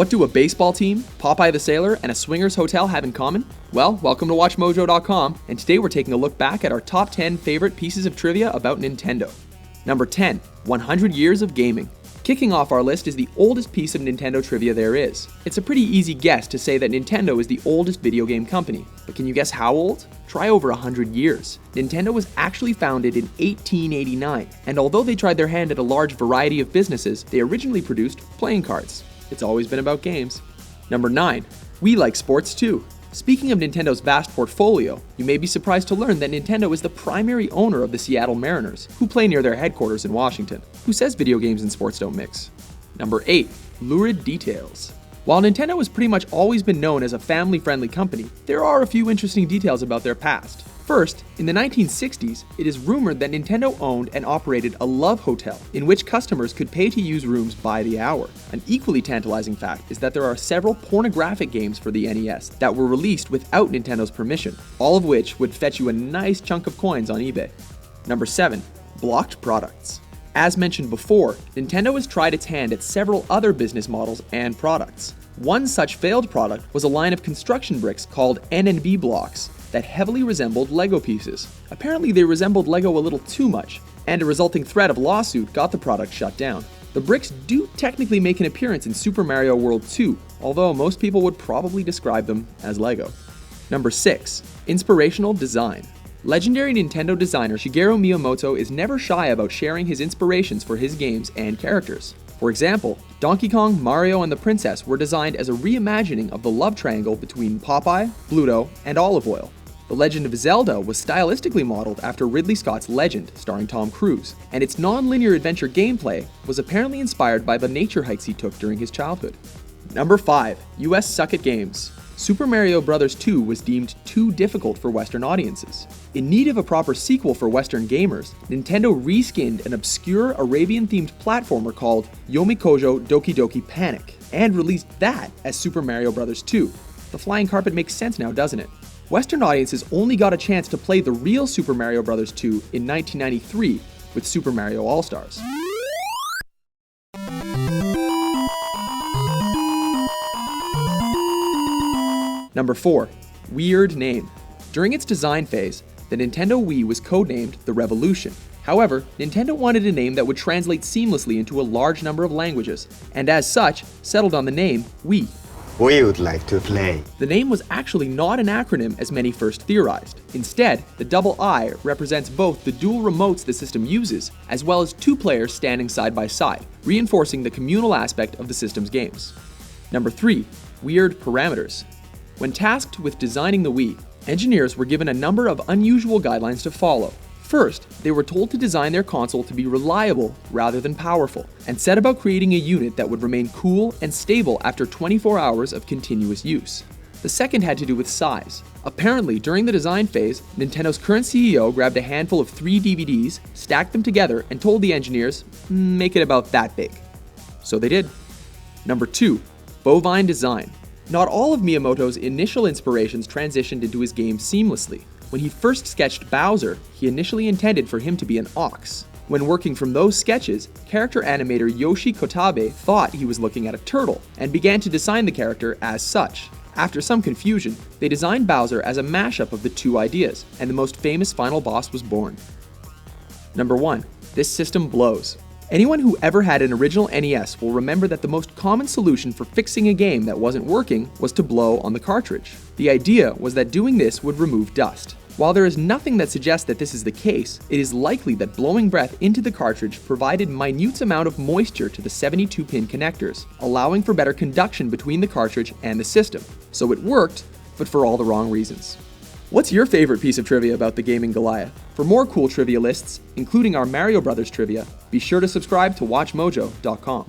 What do a baseball team, Popeye the Sailor, and a swingers hotel have in common? Well, welcome to WatchMojo.com, and today we're taking a look back at our top 10 favorite pieces of trivia about Nintendo. Number 10, 100 years of gaming. Kicking off our list is the oldest piece of Nintendo trivia there is. It's a pretty easy guess to say that Nintendo is the oldest video game company, but can you guess how old? Try over 100 years. Nintendo was actually founded in 1889, and although they tried their hand at a large variety of businesses, they originally produced playing cards. It's always been about games. Number 9, Wii Like Sports Too. Speaking of Nintendo's vast portfolio, you may be surprised to learn that Nintendo is the primary owner of the Seattle Mariners, who play near their headquarters in Washington. Who says video games and sports don't mix? Number 8, Lurid Details. While Nintendo has pretty much always been known as a family-friendly company, there are a few interesting details about their past. First, in the 1960s, it is rumored that Nintendo owned and operated a love hotel in which customers could pay to use rooms by the hour. An equally tantalizing fact is that there are several pornographic games for the NES that were released without Nintendo's permission, all of which would fetch you a nice chunk of coins on eBay. Number 7, blocked products. As mentioned before, Nintendo has tried its hand at several other business models and products. One such failed product was a line of construction bricks called N&B blocks that heavily resembled Lego pieces. Apparently they resembled Lego a little too much, and a resulting threat of lawsuit got the product shut down. The bricks do technically make an appearance in Super Mario World 2, although most people would probably describe them as Lego. Number 6, Inspirational Design. Legendary Nintendo designer Shigeru Miyamoto is never shy about sharing his inspirations for his games and characters. For example, Donkey Kong, Mario, and the Princess were designed as a reimagining of the love triangle between Popeye, Bluto, and Olive Oyl. The Legend of Zelda was stylistically modeled after Ridley Scott's Legend, starring Tom Cruise, and its non-linear adventure gameplay was apparently inspired by the nature hikes he took during his childhood. Number 5, U.S.suck at games. Super Mario Bros. 2 was deemed too difficult for Western audiences. In need of a proper sequel for Western gamers, Nintendo reskinned an obscure Arabian-themed platformer called Yomikojo Doki Doki Panic, and released that as Super Mario Bros. 2. The flying carpet makes sense now, doesn't it? Western audiences only got a chance to play the real Super Mario Bros. 2 in 1993 with Super Mario All-Stars. Number 4, Wiierd name. During its design phase, the Nintendo Wii was codenamed the Revolution. However, Nintendo wanted a name that would translate seamlessly into a large number of languages, and as such, settled on the name Wii. We would like to play. The name was actually not an acronym as many first theorized. Instead, the double I represents both the dual remotes the system uses, as well as two players standing side by side, reinforcing the communal aspect of the system's games. Number 3, Wiierd Parameters. When tasked with designing the Wii, engineers were given a number of unusual guidelines to follow. First, they were told to design their console to be reliable rather than powerful, and set about creating a unit that would remain cool and stable after 24 hours of continuous use. The second had to do with size. Apparently, during the design phase, Nintendo's current CEO grabbed a handful of 3 DVDs, stacked them together, and told the engineers, make it about that big. So they did. Number 2, bovine design. Not all of Miyamoto's initial inspirations transitioned into his game seamlessly. When he first sketched Bowser, he initially intended for him to be an ox. When working from those sketches, character animator Yoshi Kotabe thought he was looking at a turtle, and began to design the character as such. After some confusion, they designed Bowser as a mashup of the two ideas, and the most famous final boss was born. Number 1, this system blows. Anyone who ever had an original NES will remember that the most common solution for fixing a game that wasn't working was to blow on the cartridge. The idea was that doing this would remove dust. While there is nothing that suggests that this is the case, it is likely that blowing breath into the cartridge provided minute amount of moisture to the 72-pin connectors, allowing for better conduction between the cartridge and the system. So it worked, but for all the wrong reasons. What's your favorite piece of trivia about the gaming Goliath? For more cool trivia lists, including our Mario Brothers trivia, be sure to subscribe to WatchMojo.com.